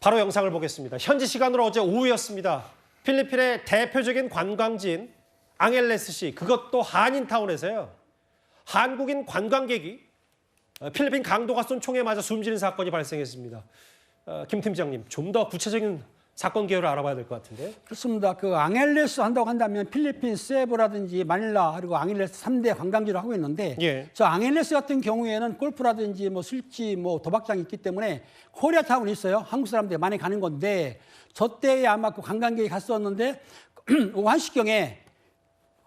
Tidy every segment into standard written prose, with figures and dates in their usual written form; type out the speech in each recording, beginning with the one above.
바로 영상을 보겠습니다. 현지 시간으로 어제 오후였습니다. 필리핀의 대표적인 관광지인 앙헬레스시, 그것도 한인타운에서요. 한국인 관광객이 필리핀 강도가 쏜 총에 맞아 숨지는 사건이 발생했습니다. 김 팀장님, 좀 더 구체적인 사건 개요를 알아봐야 될 것 같은데. 그렇습니다. 그 앙헬레스 한다고 한다면 필리핀 세부라든지 마닐라 그리고 앙헬레스 3대 관광지를 하고 있는데 예. 저 앙헬레스 같은 경우에는 골프라든지 뭐 술집 뭐 도박장이 있기 때문에 코리아타운이 있어요. 한국 사람들이 많이 가는 건데 저 때에 아마 그 관광객이 갔었는데 오후 1시경에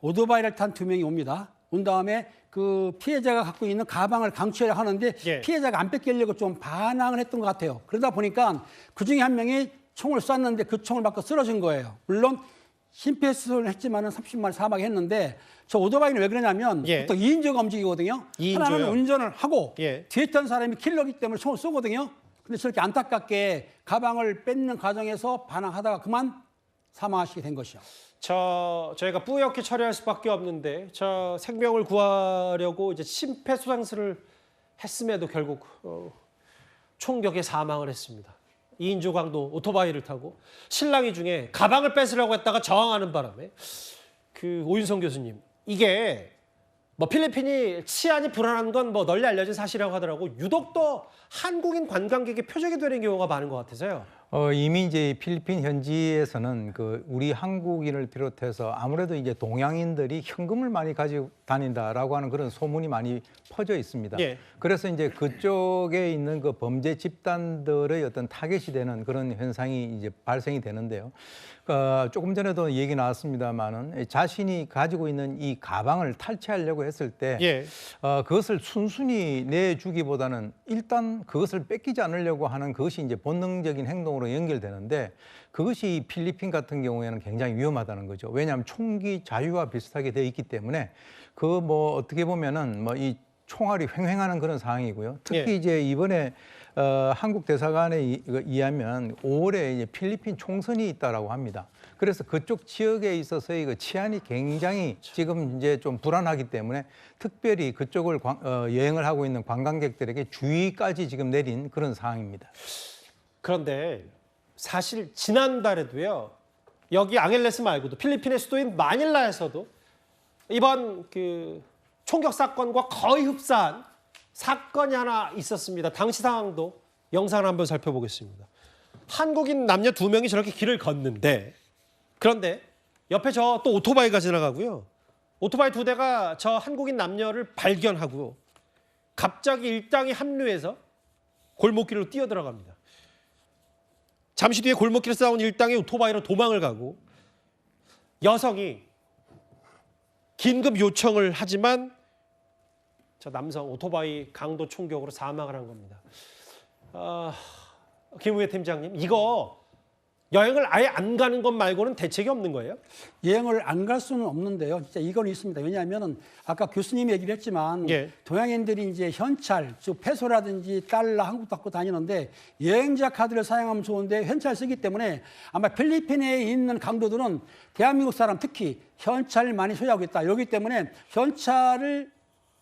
오토바이를 탄 2명이 옵니다. 온 다음에 그 피해자가 갖고 있는 가방을 강취하려 하는데 예. 피해자가 안 뺏기려고 좀 반항을 했던 것 같아요. 그러다 보니까 그중에 한 명이 총을 쐈는데 그 총을 맞고 쓰러진 거예요. 물론 심폐소생술을 했지만은 30만 사망했는데 저 오토바이는 왜 그러냐면 예. 보통 2인조가 움직이거든요. 2인조요? 하나는 운전을 하고 예. 뒤에 있던 사람이 킬러기 때문에 총을 쏘거든요. 근데 저렇게 안타깝게 가방을 뺏는 과정에서 반항하다가 그만 사망하시게 된 것이죠. 저희가 뿌옇게 처리할 수밖에 없는데 저 생명을 구하려고 이제 심폐소생술을 했음에도 결국 총격에 사망을 했습니다. 2인조 강도 오토바이를 타고 실랑이 중에 가방을 뺏으려고 했다가 저항하는 바람에 그 오윤성 교수님, 이게 뭐 필리핀이 치안이 불안한 건 뭐 널리 알려진 사실이라고 하더라고. 유독 또 한국인 관광객의 표적이 되는 경우가 많은 것 같아서요. 이미 이제 필리핀 현지에서는 그 우리 한국인을 비롯해서 아무래도 이제 동양인들이 현금을 많이 가지고 다닌다라고 하는 그런 소문이 많이 퍼져 있습니다. 예. 그래서 이제 그쪽에 있는 그 범죄 집단들의 어떤 타겟이 되는 그런 현상이 이제 발생이 되는데요. 조금 전에도 얘기 나왔습니다만은 자신이 가지고 있는 이 가방을 탈취하려고 했을 때 예. 그것을 순순히 내주기보다는 일단 그것을 뺏기지 않으려고 하는 그것이 이제 본능적인 행동으로 연결되는데 그것이 필리핀 같은 경우에는 굉장히 위험하다는 거죠. 왜냐하면 총기 자유와 비슷하게 되어 있기 때문에 그 뭐 어떻게 보면은 뭐 이 총알이 횡행하는 그런 상황이고요. 특히 예. 이제 이번에 한국 대사관에 의하면 5월에 이제 필리핀 총선이 있다라고 합니다. 그래서 그쪽 지역에 있어서의 그 치안이 굉장히 지금 이제 좀 불안하기 때문에 특별히 그쪽을 여행을 하고 있는 관광객들에게 주의까지 지금 내린 그런 상황입니다. 그런데 사실 지난달에도요. 여기 앙헬레스 말고도 필리핀의 수도인 마닐라에서도 이번 그 총격 사건과 거의 흡사한 사건이 하나 있었습니다. 당시 상황도 영상을 한번 살펴보겠습니다. 한국인 남녀 2명이 저렇게 길을 걷는데 그런데 옆에 저 또 오토바이가 지나가고요. 오토바이 2대가 저 한국인 남녀를 발견하고 갑자기 일당이 합류해서 골목길로 뛰어들어갑니다. 잠시 뒤에 골목길 싸운 일당이 오토바이로 도망을 가고 여성이 긴급 요청을 하지만 저 남성 오토바이 강도 총격으로 사망을 한 겁니다. 김우혜 팀장님, 이거 여행을 아예 안 가는 것 말고는 대책이 없는 거예요? 여행을 안 갈 수는 없는데요. 진짜 이건 있습니다. 왜냐하면 아까 교수님이 얘기를 했지만 예. 동양인들이 이제 현찰, 즉 페소라든지 달러 한국 갖고 다니는데 여행자 카드를 사용하면 좋은데 현찰 쓰기 때문에 아마 필리핀에 있는 강도들은 대한민국 사람 특히 현찰을 많이 소유하고 있다. 여기 때문에 현찰을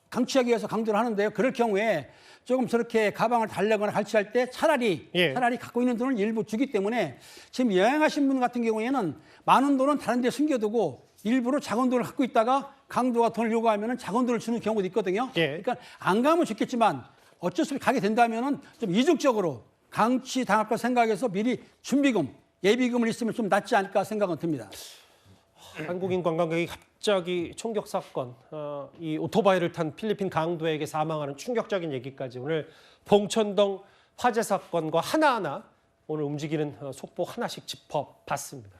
강취하기 위해서 강도를 하는데요. 그럴 경우에 조금 저렇게 가방을 달래거나 갈취할 때 차라리 갖고 있는 돈을 일부 주기 때문에 지금 여행하신 분 같은 경우에는 많은 돈은 다른 데 숨겨두고 일부러 작은 돈을 갖고 있다가 강도가 돈을 요구하면 작은 돈을 주는 경우도 있거든요. 예. 그러니까 안 가면 좋겠지만 어쩔 수 없이 가게 된다면 좀 이중적으로 강취 당할 걸 생각해서 미리 준비금, 예비금을 있으면 좀 낫지 않을까 생각은 듭니다. 한국인 관광객이 갑자기 총격 사건, 이 오토바이를 탄 필리핀 강도에게 사망하는 충격적인 얘기까지 오늘 봉천동 화재 사건과 하나하나 오늘 움직이는 속보 하나씩 짚어봤습니다.